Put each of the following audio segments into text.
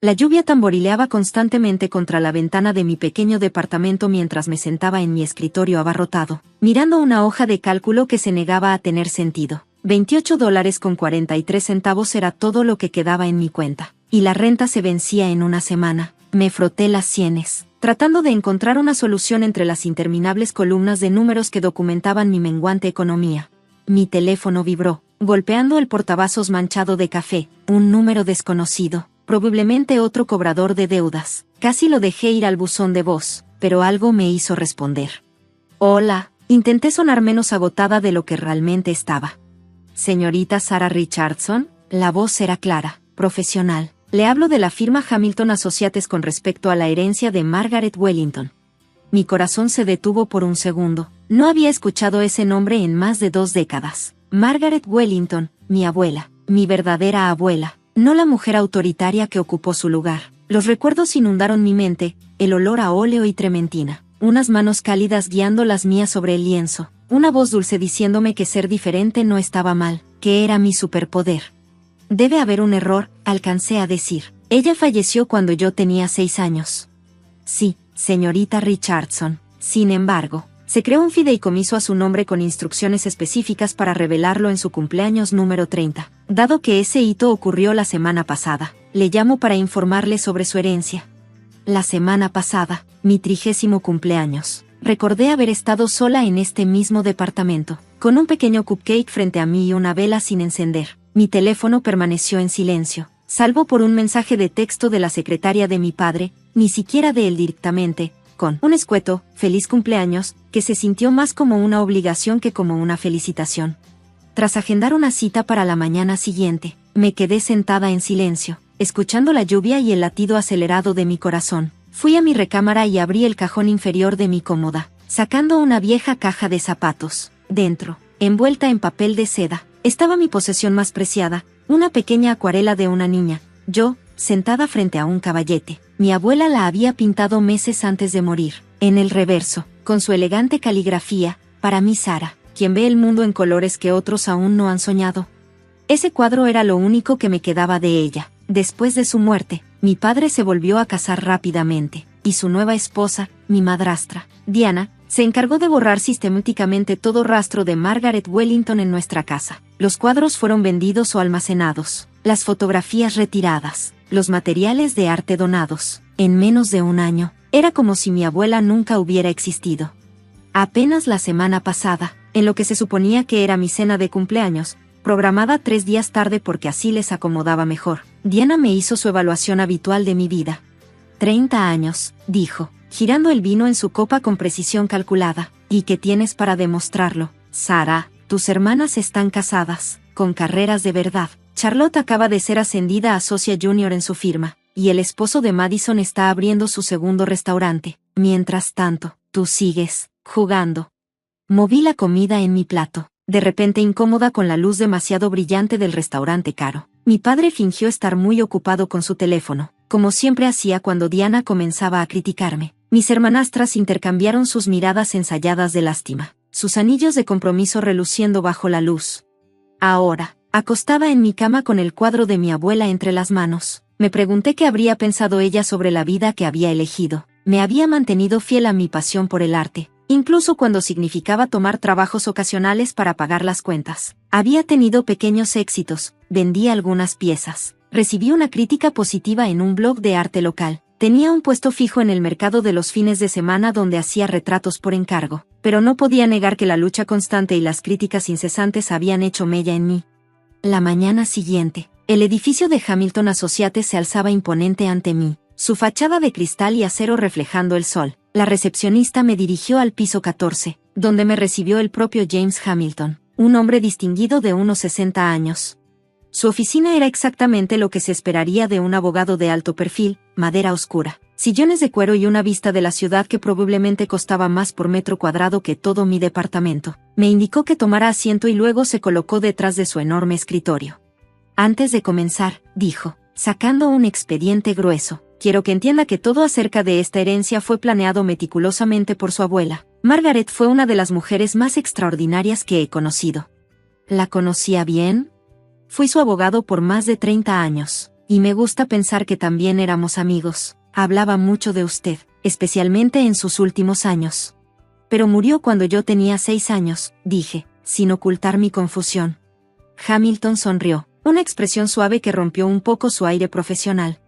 La lluvia tamborileaba constantemente contra la ventana de mi pequeño departamento mientras me sentaba en mi escritorio abarrotado, mirando una hoja de cálculo que se negaba a tener sentido. $28.43 era todo lo que quedaba en mi cuenta, y la renta se vencía en una semana. Me froté las sienes, tratando de encontrar una solución entre las interminables columnas de números que documentaban mi menguante economía. Mi teléfono vibró, golpeando el portavasos manchado de café. Un número desconocido, probablemente otro cobrador de deudas. Casi lo dejé ir al buzón de voz, pero algo me hizo responder. Hola, intenté sonar menos agotada de lo que realmente estaba. Señorita Sarah Richardson, la voz era clara, profesional. Le hablo de la firma Hamilton Associates con respecto a la herencia de Margaret Wellington. Mi corazón se detuvo por un segundo. No había escuchado ese nombre en más de 2 décadas. Margaret Wellington, mi abuela, mi verdadera abuela, no la mujer autoritaria que ocupó su lugar. Los recuerdos inundaron mi mente, el olor a óleo y trementina, unas manos cálidas guiando las mías sobre el lienzo, una voz dulce diciéndome que ser diferente no estaba mal, que era mi superpoder. Debe haber un error, alcancé a decir. Ella falleció cuando yo tenía 6 años. Sí, señorita Richardson. Sin embargo, se creó un fideicomiso a su nombre con instrucciones específicas para revelarlo en su cumpleaños número 30. Dado que ese hito ocurrió la semana pasada, le llamo para informarle sobre su herencia. La semana pasada, mi 30º cumpleaños, recordé haber estado sola en este mismo departamento, con un pequeño cupcake frente a mí y una vela sin encender. Mi teléfono permaneció en silencio, salvo por un mensaje de texto de la secretaria de mi padre, ni siquiera de él directamente, con un escueto, feliz cumpleaños, que se sintió más como una obligación que como una felicitación. Tras agendar una cita para la mañana siguiente, me quedé sentada en silencio, escuchando la lluvia y el latido acelerado de mi corazón. Fui a mi recámara y abrí el cajón inferior de mi cómoda, sacando una vieja caja de zapatos. Dentro, envuelta en papel de seda, estaba mi posesión más preciada, una pequeña acuarela de una niña, yo, sentada frente a un caballete. Mi abuela la había pintado meses antes de morir. En el reverso, con su elegante caligrafía, para mí Sara, quien ve el mundo en colores que otros aún no han soñado. Ese cuadro era lo único que me quedaba de ella. Después de su muerte, mi padre se volvió a casar rápidamente, y su nueva esposa, mi madrastra, Diana, se encargó de borrar sistemáticamente todo rastro de Margaret Wellington en nuestra casa. Los cuadros fueron vendidos o almacenados, las fotografías retiradas, los materiales de arte donados. En menos de un año, era como si mi abuela nunca hubiera existido. Apenas la semana pasada, en lo que se suponía que era mi cena de cumpleaños, programada 3 días tarde porque así les acomodaba mejor, Diana me hizo su evaluación habitual de mi vida. 30 años, dijo, girando el vino en su copa con precisión calculada. ¿Y qué tienes para demostrarlo, Sara? Tus hermanas están casadas, con carreras de verdad. Charlotte acaba de ser ascendida a socia junior en su firma, y el esposo de Madison está abriendo su segundo restaurante. Mientras tanto, tú sigues jugando. Moví la comida en mi plato, de repente incómoda con la luz demasiado brillante del restaurante caro. Mi padre fingió estar muy ocupado con su teléfono, como siempre hacía cuando Diana comenzaba a criticarme. Mis hermanastras intercambiaron sus miradas ensayadas de lástima, sus anillos de compromiso reluciendo bajo la luz. Ahora, acostada en mi cama con el cuadro de mi abuela entre las manos, me pregunté qué habría pensado ella sobre la vida que había elegido. Me había mantenido fiel a mi pasión por el arte, incluso cuando significaba tomar trabajos ocasionales para pagar las cuentas. Había tenido pequeños éxitos, vendí algunas piezas, recibí una crítica positiva en un blog de arte local. Tenía un puesto fijo en el mercado de los fines de semana donde hacía retratos por encargo, pero no podía negar que la lucha constante y las críticas incesantes habían hecho mella en mí. La mañana siguiente, el edificio de Hamilton Associates se alzaba imponente ante mí, su fachada de cristal y acero reflejando el sol. La recepcionista me dirigió al piso 14, donde me recibió el propio James Hamilton, un hombre distinguido de unos 60 años. Su oficina era exactamente lo que se esperaría de un abogado de alto perfil, madera oscura, sillones de cuero y una vista de la ciudad que probablemente costaba más por metro cuadrado que todo mi departamento. Me indicó que tomara asiento y luego se colocó detrás de su enorme escritorio. Antes de comenzar, dijo, sacando un expediente grueso, quiero que entienda que todo acerca de esta herencia fue planeado meticulosamente por su abuela. Margaret fue una de las mujeres más extraordinarias que he conocido. ¿La conocía bien? Fui su abogado por más de 30 años. Y me gusta pensar que también éramos amigos. Hablaba mucho de usted, especialmente en sus últimos años. Pero murió cuando yo tenía 6 años, dije, sin ocultar mi confusión. Hamilton sonrió, una expresión suave que rompió un poco su aire profesional.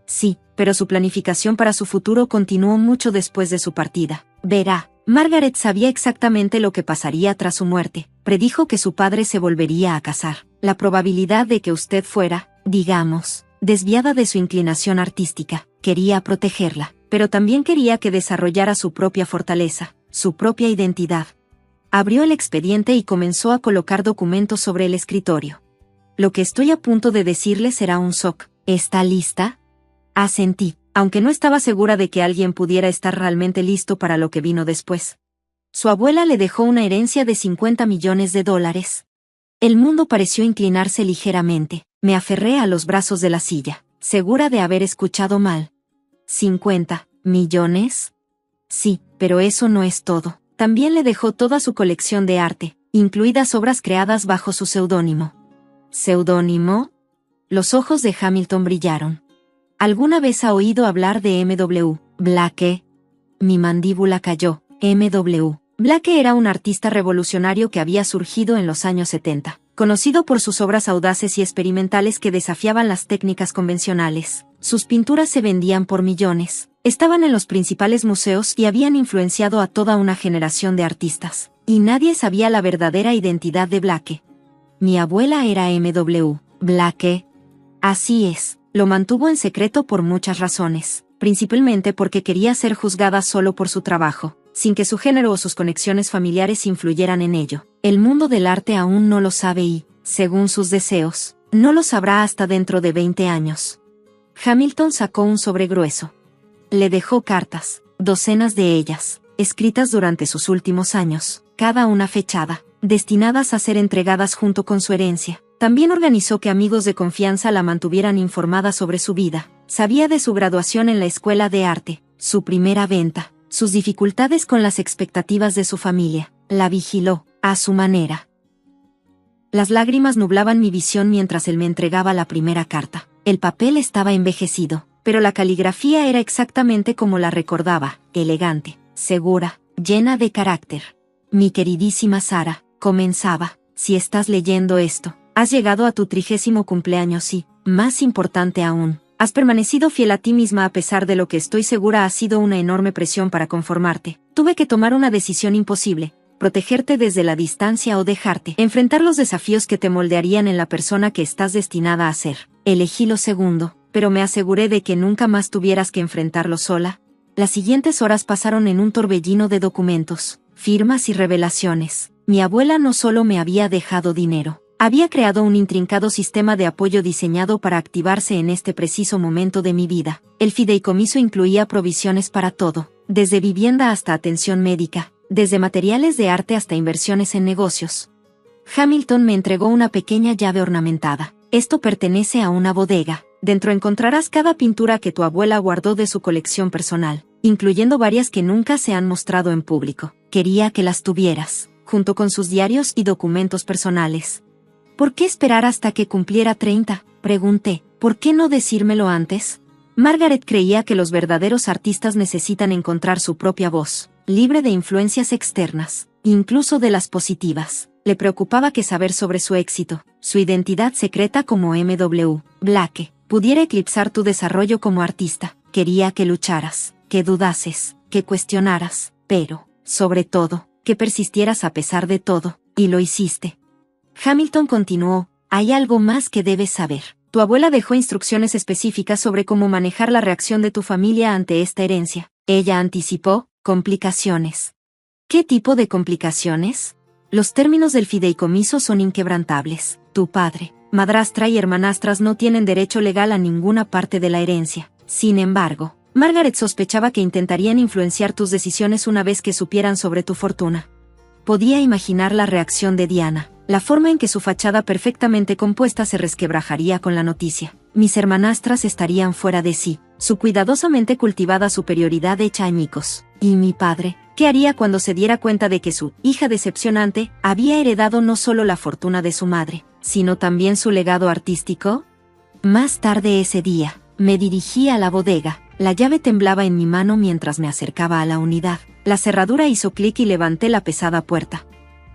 Sí, pero su planificación para su futuro continuó mucho después de su partida. Verá, Margaret sabía exactamente lo que pasaría tras su muerte. Predijo que su padre se volvería a casar. La probabilidad de que usted fuera, digamos, desviada de su inclinación artística, quería protegerla, pero también quería que desarrollara su propia fortaleza, su propia identidad. Abrió el expediente y comenzó a colocar documentos sobre el escritorio. Lo que estoy a punto de decirle será un shock. ¿Está lista? Asentí, aunque no estaba segura de que alguien pudiera estar realmente listo para lo que vino después. Su abuela le dejó una herencia de $50 millones. El mundo pareció inclinarse ligeramente. Me aferré a los brazos de la silla, segura de haber escuchado mal. ¿50 millones? Sí, pero eso no es todo. También le dejó toda su colección de arte, incluidas obras creadas bajo su seudónimo. ¿Seudónimo? Los ojos de Hamilton brillaron. ¿Alguna vez ha oído hablar de M.W. Blake? Mi mandíbula cayó. M.W. Blake era un artista revolucionario que había surgido en los años 70, conocido por sus obras audaces y experimentales que desafiaban las técnicas convencionales. Sus pinturas se vendían por millones, estaban en los principales museos y habían influenciado a toda una generación de artistas. Y nadie sabía la verdadera identidad de Blake. Mi abuela era M.W. Blake. Así es. Lo mantuvo en secreto por muchas razones, principalmente porque quería ser juzgada solo por su trabajo, sin que su género o sus conexiones familiares influyeran en ello. El mundo del arte aún no lo sabe y, según sus deseos, no lo sabrá hasta dentro de 20 años. Hamilton sacó un sobre grueso. Le dejó cartas, docenas de ellas, escritas durante sus últimos años, cada una fechada, destinadas a ser entregadas junto con su herencia. También organizó que amigos de confianza la mantuvieran informada sobre su vida. Sabía de su graduación en la escuela de arte, su primera venta, sus dificultades con las expectativas de su familia. La vigiló, a su manera. Las lágrimas nublaban mi visión mientras él me entregaba la primera carta. El papel estaba envejecido, pero la caligrafía era exactamente como la recordaba, elegante, segura, llena de carácter. Mi queridísima Sara, comenzaba, si estás leyendo esto, has llegado a tu 30º cumpleaños y, más importante aún, has permanecido fiel a ti misma a pesar de lo que estoy segura ha sido una enorme presión para conformarte. Tuve que tomar una decisión imposible, protegerte desde la distancia o dejarte enfrentar los desafíos que te moldearían en la persona que estás destinada a ser. Elegí lo segundo, pero me aseguré de que nunca más tuvieras que enfrentarlo sola. Las siguientes horas pasaron en un torbellino de documentos, firmas y revelaciones. Mi abuela no solo me había dejado dinero, había creado un intrincado sistema de apoyo diseñado para activarse en este preciso momento de mi vida. El fideicomiso incluía provisiones para todo, desde vivienda hasta atención médica, desde materiales de arte hasta inversiones en negocios. Hamilton me entregó una pequeña llave ornamentada. Esto pertenece a una bodega. Dentro encontrarás cada pintura que tu abuela guardó de su colección personal, incluyendo varias que nunca se han mostrado en público. Quería que las tuvieras, junto con sus diarios y documentos personales. ¿Por qué esperar hasta que cumpliera 30? Pregunté. ¿Por qué no decírmelo antes? Margaret creía que los verdaderos artistas necesitan encontrar su propia voz, libre de influencias externas, incluso de las positivas. Le preocupaba que saber sobre su éxito, su identidad secreta como M.W. Blake, pudiera eclipsar tu desarrollo como artista. Quería que lucharas, que dudases, que cuestionaras, pero, sobre todo, que persistieras a pesar de todo, y lo hiciste. Hamilton continuó, hay algo más que debes saber. Tu abuela dejó instrucciones específicas sobre cómo manejar la reacción de tu familia ante esta herencia. Ella anticipó complicaciones. ¿Qué tipo de complicaciones? Los términos del fideicomiso son inquebrantables. Tu padre, madrastra y hermanastras no tienen derecho legal a ninguna parte de la herencia. Sin embargo, Margaret sospechaba que intentarían influenciar tus decisiones una vez que supieran sobre tu fortuna. Podía imaginar la reacción de Diana, la forma en que su fachada perfectamente compuesta se resquebrajaría con la noticia. Mis hermanastras estarían fuera de sí, su cuidadosamente cultivada superioridad hecha añicos. Y mi padre, ¿qué haría cuando se diera cuenta de que su hija decepcionante había heredado no solo la fortuna de su madre, sino también su legado artístico? Más tarde ese día, me dirigí a la bodega. La llave temblaba en mi mano mientras me acercaba a la unidad. La cerradura hizo clic y levanté la pesada puerta.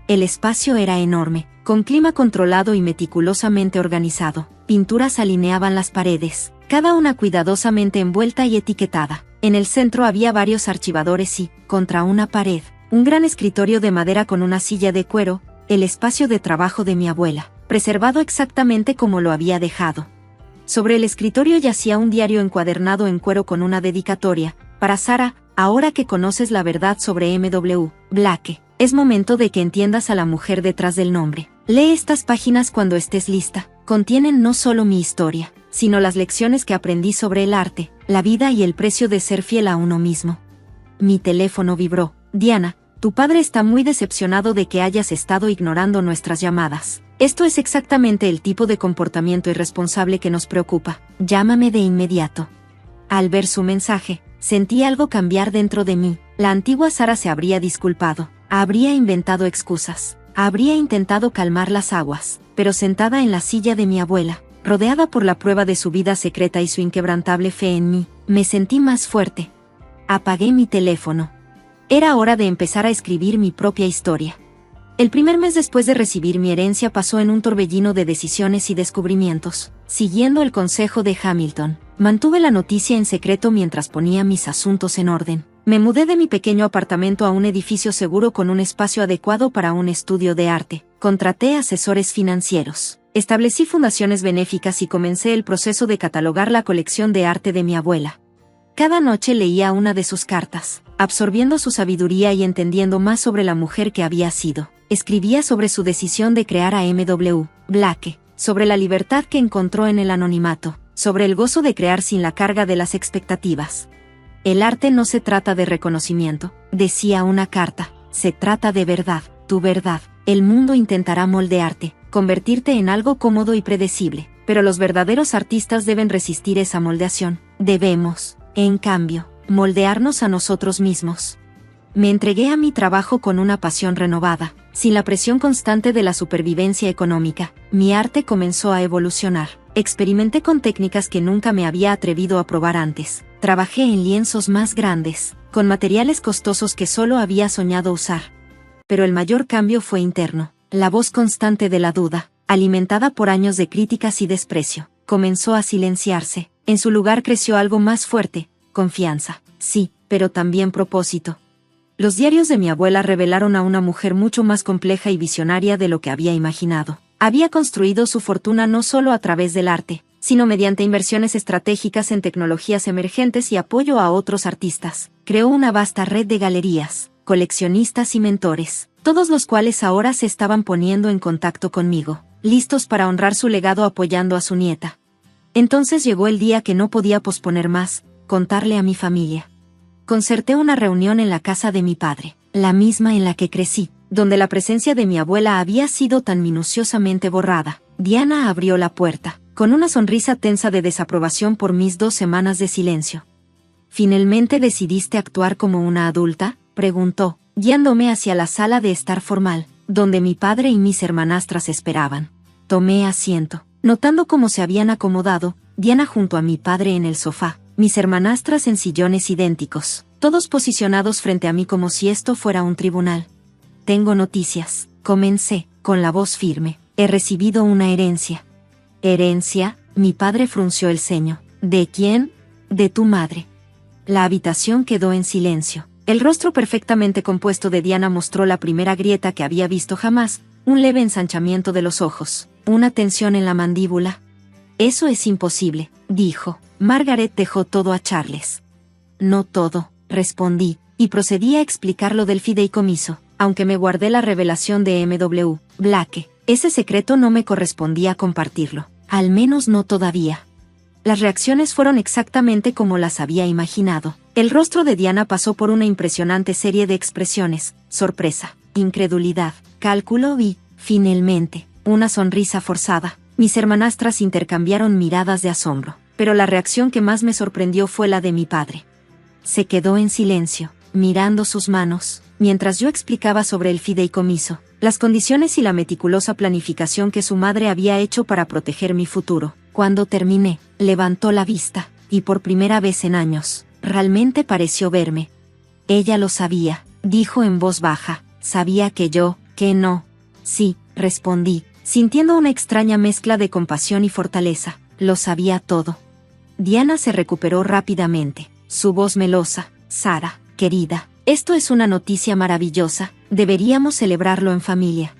El espacio era enorme, con clima controlado y meticulosamente organizado. Pinturas alineaban las paredes, cada una cuidadosamente envuelta y etiquetada. En el centro había varios archivadores y, contra una pared, un gran escritorio de madera con una silla de cuero, el espacio de trabajo de mi abuela, preservado exactamente como lo había dejado. Sobre el escritorio yacía un diario encuadernado en cuero con una dedicatoria. Para Sara, ahora que conoces la verdad sobre M.W. Blake, es momento de que entiendas a la mujer detrás del nombre. Lee estas páginas cuando estés lista. Contienen no solo mi historia, sino las lecciones que aprendí sobre el arte, la vida y el precio de ser fiel a uno mismo. Mi teléfono vibró. Diana, tu padre está muy decepcionado de que hayas estado ignorando nuestras llamadas. Esto es exactamente el tipo de comportamiento irresponsable que nos preocupa. Llámame de inmediato. Al ver su mensaje, sentí algo cambiar dentro de mí. La antigua Sara se habría disculpado, habría inventado excusas, habría intentado calmar las aguas, pero sentada en la silla de mi abuela, rodeada por la prueba de su vida secreta y su inquebrantable fe en mí, me sentí más fuerte. Apagué mi teléfono. Era hora de empezar a escribir mi propia historia. El primer mes después de recibir mi herencia pasó en un torbellino de decisiones y descubrimientos. Siguiendo el consejo de Hamilton, mantuve la noticia en secreto mientras ponía mis asuntos en orden. Me mudé de mi pequeño apartamento a un edificio seguro con un espacio adecuado para un estudio de arte. Contraté asesores financieros. Establecí fundaciones benéficas y comencé el proceso de catalogar la colección de arte de mi abuela. Cada noche leía una de sus cartas, absorbiendo su sabiduría y entendiendo más sobre la mujer que había sido. Escribía sobre su decisión de crear a M.W. Blake, sobre la libertad que encontró en el anonimato, sobre el gozo de crear sin la carga de las expectativas. El arte no se trata de reconocimiento, decía una carta, se trata de verdad, tu verdad. El mundo intentará moldearte, convertirte en algo cómodo y predecible, pero los verdaderos artistas deben resistir esa moldeación. Debemos, en cambio, moldearnos a nosotros mismos. Me entregué a mi trabajo con una pasión renovada. Sin la presión constante de la supervivencia económica, mi arte comenzó a evolucionar. Experimenté con técnicas que nunca me había atrevido a probar antes. Trabajé en lienzos más grandes, con materiales costosos que solo había soñado usar. Pero el mayor cambio fue interno. La voz constante de la duda, alimentada por años de críticas y desprecio, comenzó a silenciarse. En su lugar creció algo más fuerte, confianza. Sí, pero también propósito. Los diarios de mi abuela revelaron a una mujer mucho más compleja y visionaria de lo que había imaginado. Había construido su fortuna no solo a través del arte, sino mediante inversiones estratégicas en tecnologías emergentes y apoyo a otros artistas. Creó una vasta red de galerías, coleccionistas y mentores, todos los cuales ahora se estaban poniendo en contacto conmigo, listos para honrar su legado apoyando a su nieta. Entonces llegó el día que no podía posponer más, contarle a mi familia. Concerté una reunión en la casa de mi padre, la misma en la que crecí, donde la presencia de mi abuela había sido tan minuciosamente borrada. Diana abrió la puerta, con una sonrisa tensa de desaprobación por mis 2 semanas de silencio. ¿Finalmente decidiste actuar como una adulta?, preguntó, guiándome hacia la sala de estar formal, donde mi padre y mis hermanastras esperaban. Tomé asiento, notando cómo se habían acomodado, Diana junto a mi padre en el sofá, mis hermanastras en sillones idénticos, todos posicionados frente a mí como si esto fuera un tribunal. Tengo noticias, comencé, con la voz firme. He recibido una herencia. ¿Herencia? Mi padre frunció el ceño. ¿De quién? De tu madre. La habitación quedó en silencio. El rostro perfectamente compuesto de Diana mostró la primera grieta que había visto jamás, un leve ensanchamiento de los ojos, una tensión en la mandíbula. Eso es imposible, dijo. Margaret dejó todo a Charles. No todo, respondí, y procedí a explicar lo del fideicomiso, aunque me guardé la revelación de M.W. Blake. Ese secreto no me correspondía compartirlo, al menos no todavía. Las reacciones fueron exactamente como las había imaginado. El rostro de Diana pasó por una impresionante serie de expresiones: sorpresa, incredulidad, cálculo y, finalmente, una sonrisa forzada. Mis hermanastras intercambiaron miradas de asombro, pero la reacción que más me sorprendió fue la de mi padre. Se quedó en silencio, mirando sus manos, mientras yo explicaba sobre el fideicomiso, las condiciones y la meticulosa planificación que su madre había hecho para proteger mi futuro. Cuando terminé, levantó la vista, y por primera vez en años, realmente pareció verme. Ella lo sabía, dijo en voz baja. Sabía que no. Sí, respondí, sintiendo una extraña mezcla de compasión y fortaleza. Lo sabía todo. Diana se recuperó rápidamente, su voz melosa. Sara, querida, esto es una noticia maravillosa, deberíamos celebrarlo en familia.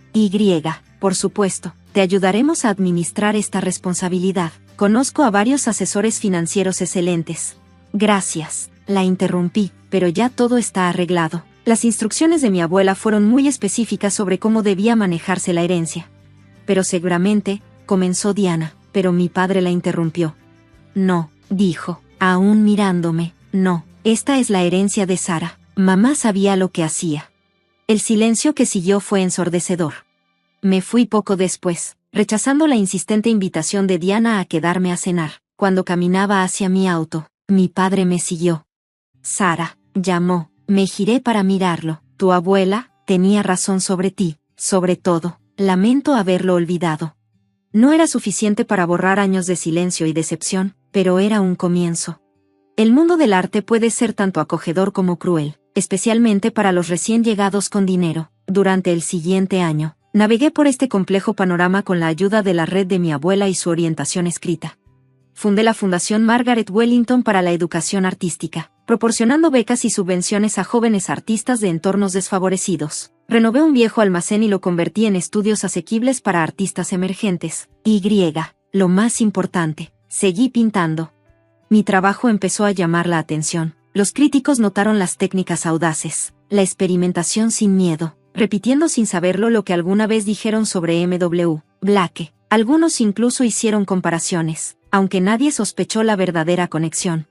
Por supuesto, te ayudaremos a administrar esta responsabilidad. Conozco a varios asesores financieros excelentes. Gracias, la interrumpí, pero ya todo está arreglado. Las instrucciones de mi abuela fueron muy específicas sobre cómo debía manejarse la herencia. Pero seguramente, comenzó Diana, pero mi padre la interrumpió. No, dijo, aún mirándome, no, esta es la herencia de Sara. Mamá sabía lo que hacía. El silencio que siguió fue ensordecedor. Me fui poco después, rechazando la insistente invitación de Diana a quedarme a cenar. Cuando caminaba hacia mi auto, mi padre me siguió. Sara, llamó. Me giré para mirarlo. Tu abuela tenía razón sobre ti, sobre todo. Lamento haberlo olvidado. No era suficiente para borrar años de silencio y decepción, pero era un comienzo. El mundo del arte puede ser tanto acogedor como cruel, especialmente para los recién llegados con dinero. Durante el siguiente año, navegué por este complejo panorama con la ayuda de la red de mi abuela y su orientación escrita. Fundé la Fundación Margaret Wellington para la educación artística, proporcionando becas y subvenciones a jóvenes artistas de entornos desfavorecidos. Renové un viejo almacén y lo convertí en estudios asequibles para artistas emergentes. Lo más importante, seguí pintando. Mi trabajo empezó a llamar la atención. Los críticos notaron las técnicas audaces, la experimentación sin miedo, repitiendo sin saberlo lo que alguna vez dijeron sobre M.W. Blake. Algunos incluso hicieron comparaciones, aunque nadie sospechó la verdadera conexión.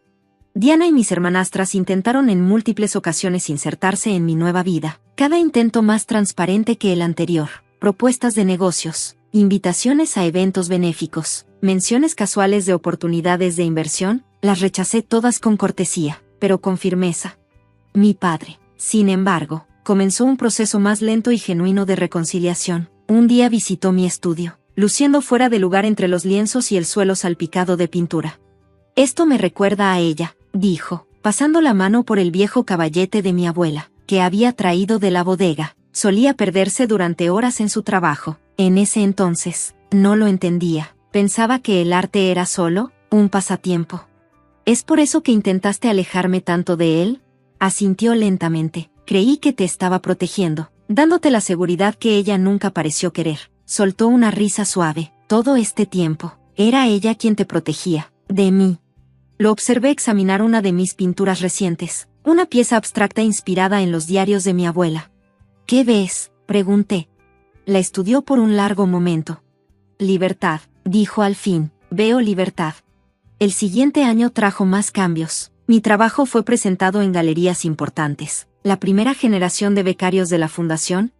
Diana y mis hermanastras intentaron en múltiples ocasiones insertarse en mi nueva vida, cada intento más transparente que el anterior. Propuestas de negocios, invitaciones a eventos benéficos, menciones casuales de oportunidades de inversión, las rechacé todas con cortesía, pero con firmeza. Mi padre, sin embargo, comenzó un proceso más lento y genuino de reconciliación. Un día visitó mi estudio, luciendo fuera de lugar entre los lienzos y el suelo salpicado de pintura. Esto me recuerda a ella, dijo, pasando la mano por el viejo caballete de mi abuela, que había traído de la bodega. Solía perderse durante horas en su trabajo. En ese entonces, no lo entendía. Pensaba que el arte era solo un pasatiempo. ¿Es por eso que intentaste alejarme tanto de él? Asintió lentamente. Creí que te estaba protegiendo, dándote la seguridad que ella nunca pareció querer. Soltó una risa suave. Todo este tiempo, era ella quien te protegía, de mí. Lo observé examinar una de mis pinturas recientes, una pieza abstracta inspirada en los diarios de mi abuela. ¿Qué ves?, pregunté. La estudió por un largo momento. Libertad, dijo al fin, veo libertad. El siguiente año trajo más cambios. Mi trabajo fue presentado en galerías importantes. La primera generación de becarios de la fundación